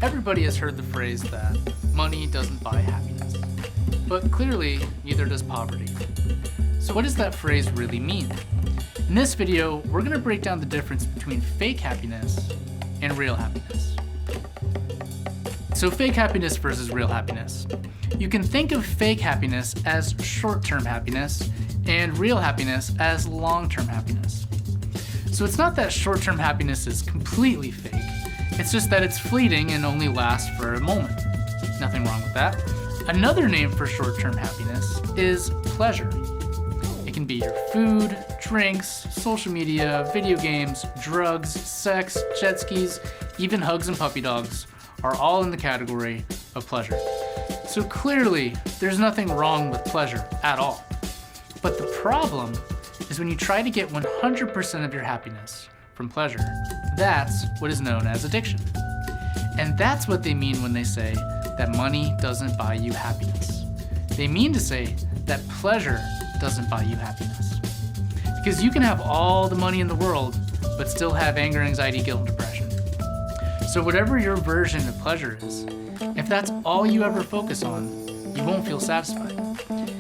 Everybody has heard the phrase that money doesn't buy happiness, but clearly neither does poverty. So what does that phrase really mean? In this video, we're going to break down the difference between fake happiness and real happiness. So fake happiness versus real happiness. You can think of fake happiness as short-term happiness and real happiness as long-term happiness. So it's not that short-term happiness is completely fake. It's just that it's fleeting and only lasts for a moment. Nothing wrong with that. Another name for short-term happiness is pleasure. It can be your food, drinks, social media, video games, drugs, sex, jet skis, even hugs and puppy dogs are all in the category of pleasure. So clearly, there's nothing wrong with pleasure at all. But the problem is when you try to get 100% of your happiness from pleasure. That's what is known as addiction. And that's what they mean when they say that money doesn't buy you happiness. They mean to say that pleasure doesn't buy you happiness. Because you can have all the money in the world, but still have anger, anxiety, guilt, and depression. So whatever your version of pleasure is, if that's all you ever focus on, you won't feel satisfied.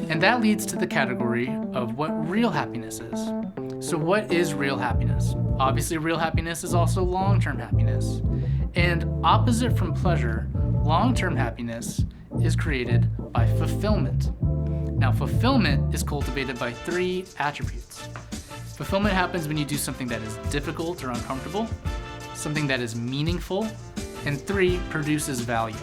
And that leads to the category of what real happiness is. So what is real happiness? Obviously, real happiness is also long-term happiness. And opposite from pleasure, long-term happiness is created by fulfillment. Now, fulfillment is cultivated by 3 attributes. Fulfillment happens when you do something that is difficult or uncomfortable, something that is meaningful, and 3, produces value.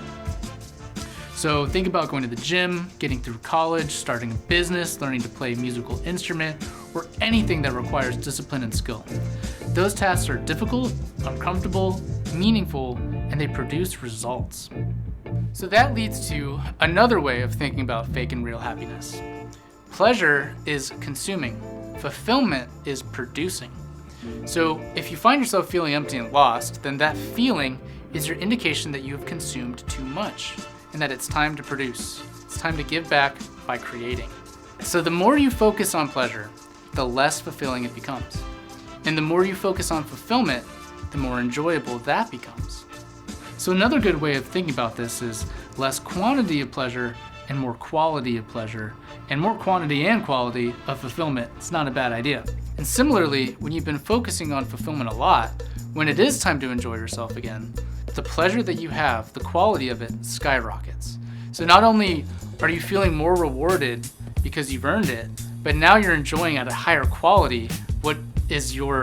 So think about going to the gym, getting through college, starting a business, learning to play a musical instrument, or anything that requires discipline and skill. Those tasks are difficult, uncomfortable, meaningful, and they produce results. So that leads to another way of thinking about fake and real happiness. Pleasure is consuming. Fulfillment is producing. So if you find yourself feeling empty and lost, then that feeling is your indication that you have consumed too much and that it's time to produce. It's time to give back by creating. So the more you focus on pleasure, the less fulfilling it becomes. And the more you focus on fulfillment, the more enjoyable that becomes. So another good way of thinking about this is less quantity of pleasure and more quality of pleasure, and more quantity and quality of fulfillment. It's not a bad idea. And similarly, when you've been focusing on fulfillment a lot, when it is time to enjoy yourself again, the pleasure that you have, the quality of it skyrockets. So not only are you feeling more rewarded because you've earned it, but now you're enjoying at a higher quality what is your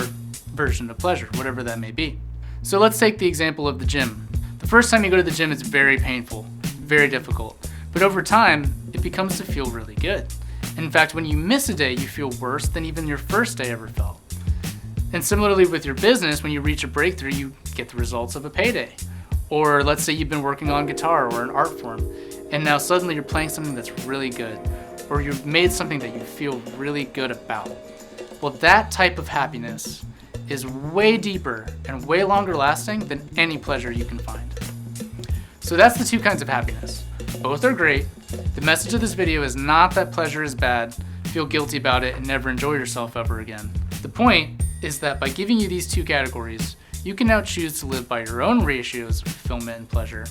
version of pleasure, whatever that may be. So let's take the example of the gym. The first time you go to the gym, it's very painful, very difficult. But over time, it becomes to feel really good. In fact, when you miss a day, you feel worse than even your first day ever felt. And similarly with your business, when you reach a breakthrough, you get the results of a payday. Or let's say you've been working on guitar or an art form, and now suddenly you're playing something that's really good, or you've made something that you feel really good about. Well, that type of happiness is way deeper and way longer lasting than any pleasure you can find. So that's the 2 kinds of happiness. Both are great. The message of this video is not that pleasure is bad, feel guilty about it, and never enjoy yourself ever again. The point is that by giving you these 2 categories, you can now choose to live by your own ratios of fulfillment and pleasure,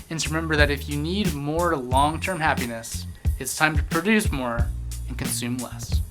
and to remember that if you need more long-term happiness, it's time to produce more and consume less.